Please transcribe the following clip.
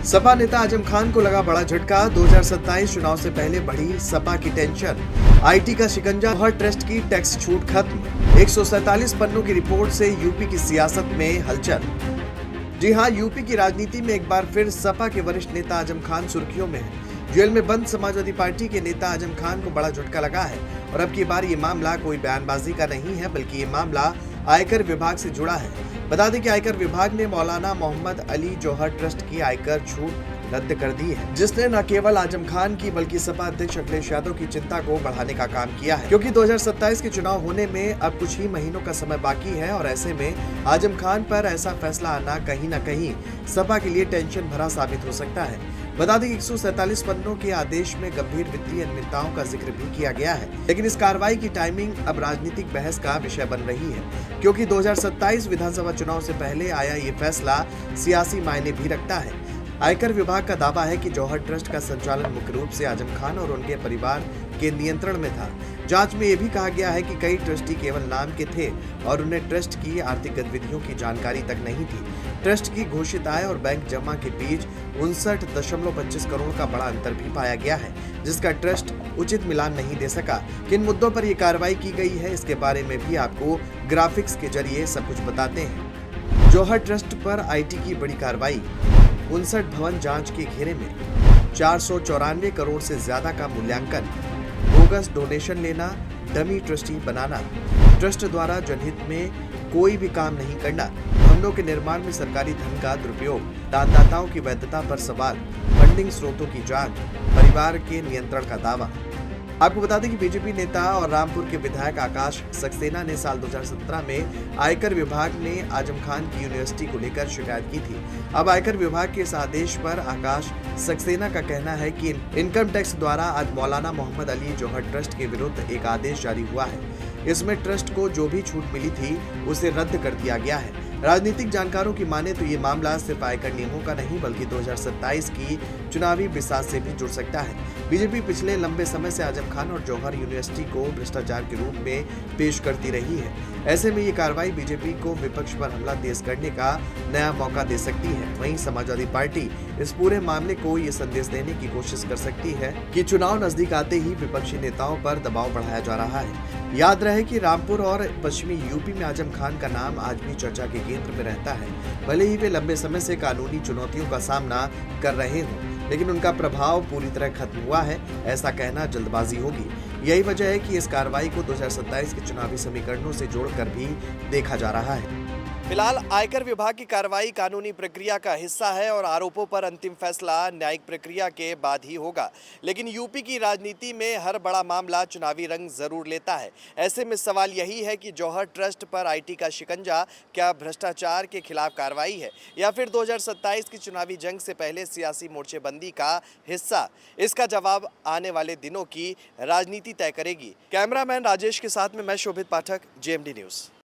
सपा नेता आजम खान को लगा बड़ा झटका। 2027 चुनाव से पहले बढ़ी सपा की टेंशन। आईटी का शिकंजा, जौहर ट्रस्ट की टैक्स छूट खत्म। 147 पन्नों की रिपोर्ट से यूपी की सियासत में हलचल। जी हां, यूपी की राजनीति में एक बार फिर सपा के वरिष्ठ नेता आजम खान सुर्खियों में है। जेल में बंद समाजवादी पार्टी के नेता आजम खान को बड़ा झटका लगा है और अब की बार ये मामला कोई बयानबाजी का नहीं है, बल्कि ये मामला आयकर विभाग से जुड़ा है। बता दें कि आयकर विभाग ने मौलाना मोहम्मद अली जौहर ट्रस्ट की आयकर छूट रद्द कर दी है, जिसने न केवल आजम खान की बल्कि सपा अध्यक्ष अखिलेश यादव की चिंता को बढ़ाने का काम किया है, क्योंकि 2027 के चुनाव होने में अब कुछ ही महीनों का समय बाकी है और ऐसे में आजम खान पर ऐसा फैसला आना कहीं न कहीं सपा के लिए टेंशन भरा साबित हो सकता है। बता दें कि 147 पन्नों के आदेश में गंभीर वित्तीय अनियमितताओं का जिक्र भी किया गया है, लेकिन इस कार्रवाई की टाइमिंग अब राजनीतिक बहस का विषय बन रही है, क्योंकि 2027 विधानसभा चुनाव से पहले आया ये फैसला सियासी मायने भी रखता है। आयकर विभाग का दावा है कि जौहर ट्रस्ट का संचालन मुख्य रूप से आजम खान और उनके परिवार के नियंत्रण में था। जांच में यह भी कहा गया है कि कई ट्रस्टी केवल नाम के थे और उन्हें ट्रस्ट की आर्थिक गतिविधियों की जानकारी तक नहीं थी। ट्रस्ट की घोषित आय और बैंक जमा के बीच 59.25 करोड़ का बड़ा अंतर भी पाया गया है, जिसका ट्रस्ट उचित मिलान नहीं दे सका। किन मुद्दों पर यह कार्रवाई की गई है, इसके बारे में भी आपको ग्राफिक्स के जरिए सब कुछ बताते हैं। जौहर ट्रस्ट पर आईटी की बड़ी कार्रवाई। 59 भवन जांच के घेरे में। 494 करोड़ से ज्यादा का मूल्यांकन। बोगस डोनेशन लेना, डमी ट्रस्टी बनाना, ट्रस्ट द्वारा जनहित में कोई भी काम नहीं करना, भवनों के निर्माण में सरकारी धन का दुरुपयोग, दानदाताओं की वैधता पर सवाल, फंडिंग स्रोतों की जांच, परिवार के नियंत्रण का दावा। आपको बता दें कि बीजेपी नेता और रामपुर के विधायक आकाश सक्सेना ने साल 2017 में आयकर विभाग ने आजम खान की यूनिवर्सिटी को लेकर शिकायत की थी। अब आयकर विभाग के इस आदेश पर आकाश सक्सेना का कहना है कि इनकम टैक्स द्वारा आज मौलाना मोहम्मद अली जौहर ट्रस्ट के विरुद्ध एक आदेश जारी हुआ है। इसमें ट्रस्ट को जो भी छूट मिली थी उसे रद्द कर दिया गया है। राजनीतिक जानकारों की माने तो ये मामला सिर्फ आयकर नियमों का नहीं बल्कि 2027 की चुनावी बिसात से भी जुड़ सकता है। बीजेपी पिछले लंबे समय से आजम खान और जौहर यूनिवर्सिटी को भ्रष्टाचार के रूप में पेश करती रही है। ऐसे में ये कार्रवाई बीजेपी को विपक्ष पर हमला तेज करने का नया मौका दे सकती है। वहीं समाजवादी पार्टी इस पूरे मामले को ये संदेश देने की कोशिश कर सकती है कि चुनाव नजदीक आते ही विपक्षी नेताओं पर दबाव बढ़ाया जा रहा है। याद रहे कि रामपुर और पश्चिमी यूपी में आजम खान का नाम आज भी चर्चा के केंद्र में रहता है। भले ही वे लंबे समय से कानूनी चुनौतियों का सामना कर रहे हों, लेकिन उनका प्रभाव पूरी तरह खत्म हुआ है, ऐसा कहना जल्दबाजी होगी। यही वजह है कि इस कार्रवाई को 2027 के चुनावी समीकरणों से जोड़कर भी देखा जा रहा है। फिलहाल आयकर विभाग की कार्रवाई कानूनी प्रक्रिया का हिस्सा है और आरोपों पर अंतिम फैसला न्यायिक प्रक्रिया के बाद ही होगा। लेकिन यूपी की राजनीति में हर बड़ा मामला चुनावी रंग जरूर लेता है। ऐसे में सवाल यही है कि जौहर ट्रस्ट पर आईटी का शिकंजा क्या भ्रष्टाचार के खिलाफ कार्रवाई है या फिर 2027 की चुनावी जंग से पहले सियासी मोर्चेबंदी का हिस्सा। इसका जवाब आने वाले दिनों की राजनीति तय करेगी। कैमरामैन राजेश के साथ में मैं शोभित पाठक, जेएमडी न्यूज़।